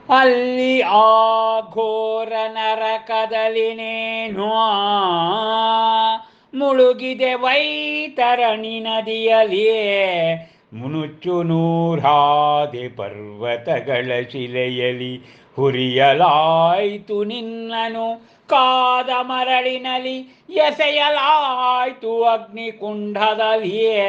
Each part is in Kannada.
ಅಲ್ಲಿ ಆ ಘೋರ ನರಕದಲ್ಲಿನೇನು ಮುಳುಗಿದೆ ವೈತರಣಿ ನದಿಯಲಿಯೇ ಮುನುಚ್ಚು ನೂರಾದೆ ಪರ್ವತಗಳ ಶಿಲೆಯಲಿ ಹುರಿಯಲಾಯ್ತು ನಿನ್ನನು ಕಾದ ಮರಳಿನಲಿ ಎಸೆಯಲಾಯ್ತು ಅಗ್ನಿಕುಂಡದಲ್ಲಿಯೇ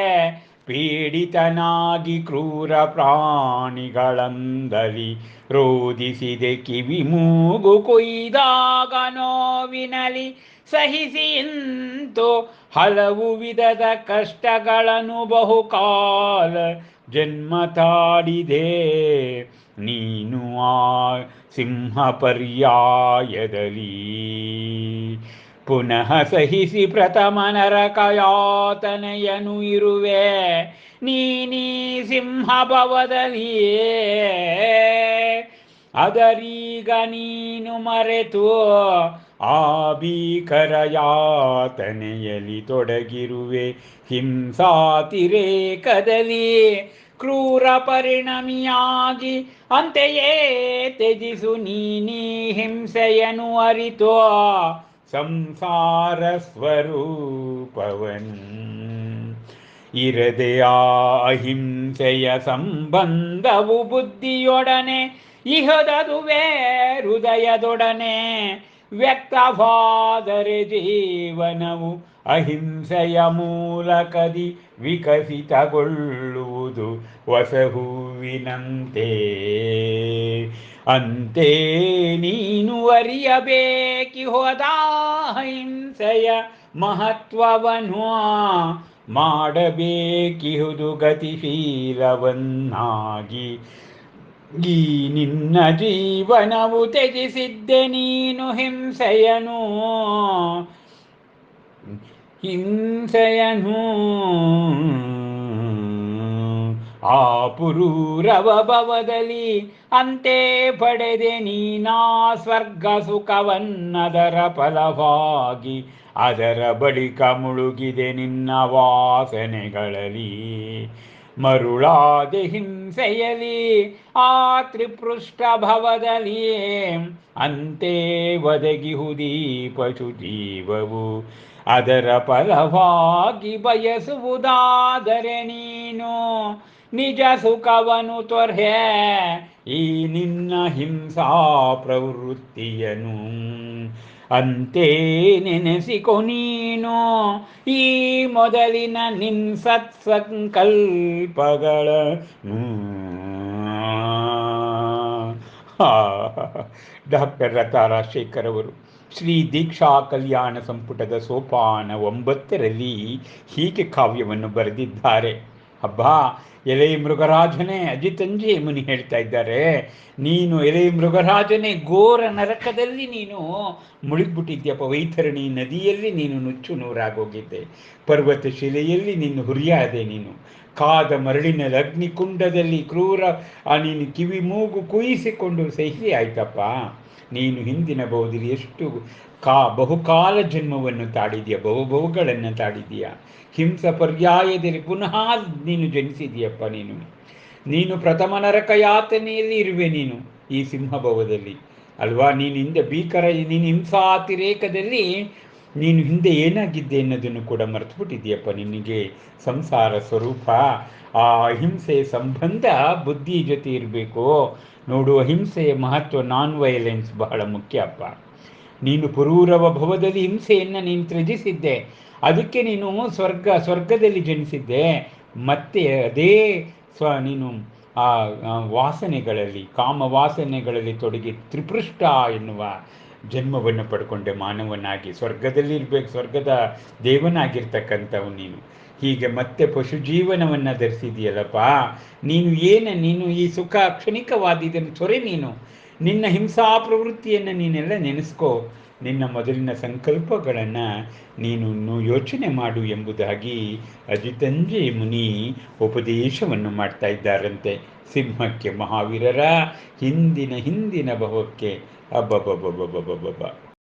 ಪೀಡಿತನಾಗಿ ಕ್ರೂರ ಪ್ರಾಣಿಗಳಂದಲಿ ರೋದಿಸಿದೆ ಕಿವಿ ಮೂಗು ಕೊಯ್ದಾಗ ನೋವಿನಲಿ ಸಹಿಸಿ ಇಂತು ಹಲವು ವಿಧದ ಕಷ್ಟಗಳನ್ನು ಬಹುಕಾಲ ಜನ್ಮ ತಾಡಿದೆ ನೀನು ಆ ಸಿಂಹ ಪರ್ಯಾಯದಲ್ಲಿ ಪುನಃ ಸಹಿಸಿ ಪ್ರಥಮ ನರಕಯಾತನೆಯನು ಇರುವೆ ನೀನೀ ಸಿಂಹ ಭವದಲ್ಲಿಯೇ ಅದರೀಗ ನೀನು ಮರೆತು ಆ ಭೀಕರ ಯಾತನೆಯಲ್ಲಿ ತೊಡಗಿರುವೆ ಹಿಂಸಾತಿರೇಕದಲ್ಲಿ ಕ್ರೂರ ಪರಿಣಮಿಯಾಗಿ ಅಂತೆಯೇ ತ್ಯಜಿಸು ನೀನೀ ಹಿಂಸೆಯನು ಅರಿತು ಸಂಸಾರ ಸ್ವರೂಪವನು ಇರದೆಯ ಅಹಿಂಸೆಯ ಸಂಬಂಧವು ಬುದ್ಧಿಯೊಡನೆ ಇಹದದುವೇ ಹೃದಯದೊಡನೆ ವ್ಯಕ್ತವಾದರೆ ಜೀವನವು ಅಹಿಂಸೆಯ ಮೂಲಕದಿ ವಿಕಸಿತಗೊಳ್ಳುವುದು ಹೊಸ ಹೂವಿನಂತೆ ಅಂತೆ ನೀನು ಅರಿಯಬೇಕಿ ಹೋದ ಅಹಿಂಸೆಯ ಮಹತ್ವವನ್ನು ಮಾಡಬೇಕಿಹುದು ಗತಿಶೀಲವನ್ನಾಗಿ ಈ ನಿನ್ನ ಜೀವನವು ತ್ಯಜಿಸಿದ್ದೆ ನೀನು ಹಿಂಸೆಯನು ಆ ಪುರೂರವ ಭವದಲ್ಲಿ ಅಂತೆ ಪಡೆದೆ ನೀನಾ ಸ್ವರ್ಗ ಸುಖವನ್ನದರ ಫಲವಾಗಿ ಅದರ ಬಳಿಕ ಮುಳುಗಿದೆ ನಿನ್ನ ವಾಸನೆಗಳಲ್ಲಿ ಮರುಳಾದೆ ಹಿಂಸೆಯಲಿ ಆ ತ್ರಿಪೃಷ್ಠ ಭವದಲ್ಲಿ ಅಂತೆ ಒದಗಿಹುದೀ ಪಶು ಜೀವವು ಅದರ ಫಲವಾಗಿ ಬಯಸುವುದಾದರೆ ನೀನು ನಿಜ ಸುಖವನು ತೊರೆ ಈ ನಿನ್ನ ಹಿಂಸಾ ಪ್ರವೃತ್ತಿಯನು ಅಂತೆ ನೆನೆಸಿಕೊ ನೀನು ಈ ಮೊದಲಿನ ನಿನ್ ಸತ್ಸಂಕಲ್ಪಗಳನ್ನು ಡಾಕ್ಟರ್ ಲತಾ ರಾಜಶೇಖರ್ ಅವರು ಶ್ರೀ ದೀಕ್ಷಾ ಕಲ್ಯಾಣ ಸಂಪುಟದ ಸೋಪಾನ 9ರಲ್ಲಿ ಹೀಗೆ ಕಾವ್ಯವನ್ನು ಬರೆದಿದ್ದಾರೆ. ಅಬ್ಬಾ, ಎಲೆ ಮೃಗರಾಜನೇ, ಅಜಿತಂಜೆ ಮುನಿ ಹೇಳ್ತಾ ಇದ್ದಾರೆ, ನೀನು ಎಲೆ ಮೃಗರಾಜನೇ ಘೋರ ನರಕದಲ್ಲಿ ನೀನು ಮುಳುಗ್ಬಿಟ್ಟಿದ್ಯಪ್ಪ. ವೈತರಣಿ ನದಿಯಲ್ಲಿ ನೀನು ನುಚ್ಚು ನೂರಾಗೋಗಿದ್ದೆ, ಪರ್ವತ ಶಿಲೆಯಲ್ಲಿ ನೀನು ಹುರಿಯಾದೆ, ನೀನು ಕಾದ ಮರಳಿನಲ್ಲಿ ಅಗ್ನಿಕುಂಡದಲ್ಲಿ ಕ್ರೂರ ನೀನು ಕಿವಿ ಮೂಗು ಕುಯಿಸಿಕೊಂಡು ಸಹಿ ಆಯ್ತಪ್ಪ. ನೀನು ಹಿಂದಿನ ಬಹುದಲ್ಲಿ ಎಷ್ಟು ಬಹುಕಾಲ ಜನ್ಮವನ್ನು ತಾಡಿದೀಯ, ಬಹುಗಳನ್ನು ತಾಡಿದೀಯ. ಹಿಂಸ ಪರ್ಯಾಯದಲ್ಲಿ ಪುನಃ ನೀನು ಜನಿಸಿದೀಯಪ್ಪ. ನೀನು ಪ್ರಥಮ ನರಕ ಯಾತನೆಯಲ್ಲಿ ಇರುವೆ ನೀನು ಈ ಸಿಂಹಭವದಲ್ಲಿ ಅಲ್ವಾ. ನೀನು ಹಿಂದೆ ನೀನು ಹಿಂಸಾತಿರೇಕದಲ್ಲಿ ನೀನು ಹಿಂದೆ ಏನಾಗಿದ್ದೆ ಅನ್ನೋದನ್ನು ಕೂಡ ಮರೆತು ಬಿಟ್ಟಿದ್ದೀಯಪ್ಪ. ನಿನಗೆ ಸಂಸಾರ ಸ್ವರೂಪ ಆ ಅಹಿಂಸೆಯ ಸಂಬಂಧ ಬುದ್ಧಿ ಜೊತೆ ಇರಬೇಕು ನೋಡು. ಅಹಿಂಸೆಯ ಮಹತ್ವ, ನಾನ್ ವೈಲೆನ್ಸ್ ಬಹಳ ಮುಖ್ಯ ಅಪ್ಪ. ನೀನು ಪುರೂರವ ಭವದಲ್ಲಿ ಹಿಂಸೆಯನ್ನು ನೀನು ತ್ಯಜಿಸಿದ್ದೆ, ಅದಕ್ಕೆ ನೀನು ಸ್ವರ್ಗದಲ್ಲಿ ಜನಿಸಿದ್ದೆ. ಮತ್ತೆ ಅದೇ ನೀನು ಆ ವಾಸನೆಗಳಲ್ಲಿ, ಕಾಮ ವಾಸನೆಗಳಲ್ಲಿ ತೊಡಗಿ ತ್ರಿಪೃಷ್ಠ ಎನ್ನುವ ಜನ್ಮವನ್ನು ಪಡ್ಕೊಂಡೆ ಮಾನವನಾಗಿ. ಸ್ವರ್ಗದಲ್ಲಿ ಇರಬೇಕು, ಸ್ವರ್ಗದ ದೇವನಾಗಿರ್ತಕ್ಕಂಥವು ನೀನು. ಹೀಗೆ ಮತ್ತೆ ಪಶು ಜೀವನವನ್ನು ಧರಿಸಿದೆಯಲ್ಲಪ್ಪ. ನೀನು ಈ ಸುಖ ಕ್ಷಣಿಕವಾದಿದ್ದನ್ನು ತೊರೆ. ನಿನ್ನ ಹಿಂಸಾ ಪ್ರವೃತ್ತಿಯನ್ನು ನೀನೆಲ್ಲ ನೆನೆಸ್ಕೋ. ನಿನ್ನ ಮೊದಲಿನ ಸಂಕಲ್ಪಗಳನ್ನು ನೀನು ಯೋಚನೆ ಮಾಡು ಎಂಬುದಾಗಿ ಅಜಿತಂಜೆ ಮುನಿ ಉಪದೇಶವನ್ನು ಮಾಡ್ತಾ ಇದ್ದಾರಂತೆ ಸಿಂಹಕ್ಕೆ, ಮಹಾವೀರರ ಹಿಂದಿನ ಭವಕ್ಕೆ. ಅಬ್ಬಬ್ಬಬ್ಬಬ್ಬಬ್ಬಬ್ಬ.